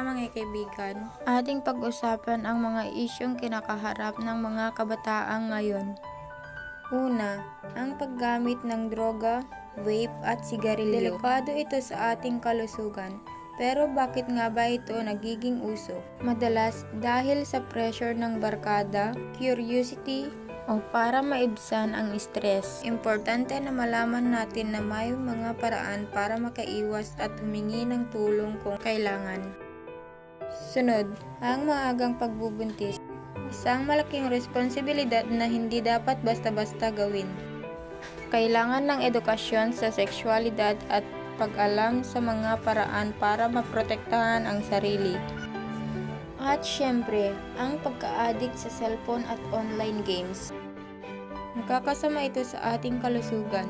kaya mga kaibigan, ating pag-usapan ang mga isyong kinakaharap ng mga kabataan ngayon. Una, ang paggamit ng droga, vape at sigarilyo. Delikado ito sa ating kalusugan. Pero bakit nga ba ito nagiging uso? Madalas dahil sa pressure ng barkada, curiosity, o para maibsan ang stress. Importante na malaman natin na may mga paraan para makaiwas at humingi ng tulong kung kailangan. Sunod, ang maagang pagbubuntis. Isang malaking responsibilidad na hindi dapat basta-basta gawin. Kailangan ng edukasyon sa sexualidad at pag-alam sa mga paraan para maprotektahan ang sarili. At syempre, ang pagka-addict sa cellphone at online games. Nakakasama ito sa ating kalusugan,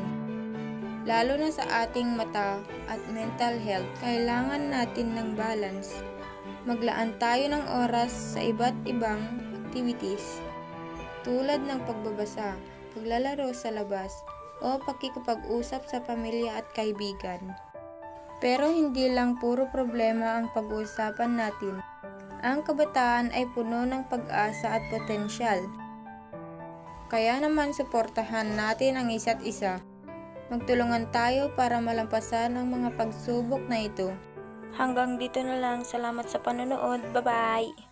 lalo na sa ating mata at mental health. Kailangan natin ng balance. Maglaan tayo ng oras sa iba't ibang activities, tulad ng pagbabasa, paglalaro sa labas, o pakikipag-usap sa pamilya at kaibigan. Pero hindi lang puro problema ang pag-uusapan natin. Ang kabataan ay puno ng pag-asa at potensyal. Kaya naman suportahan natin ang isa't isa. Magtulungan tayo para malampasan ang mga pagsubok na ito. Hanggang dito na lang. Salamat sa panonood. Bye-bye!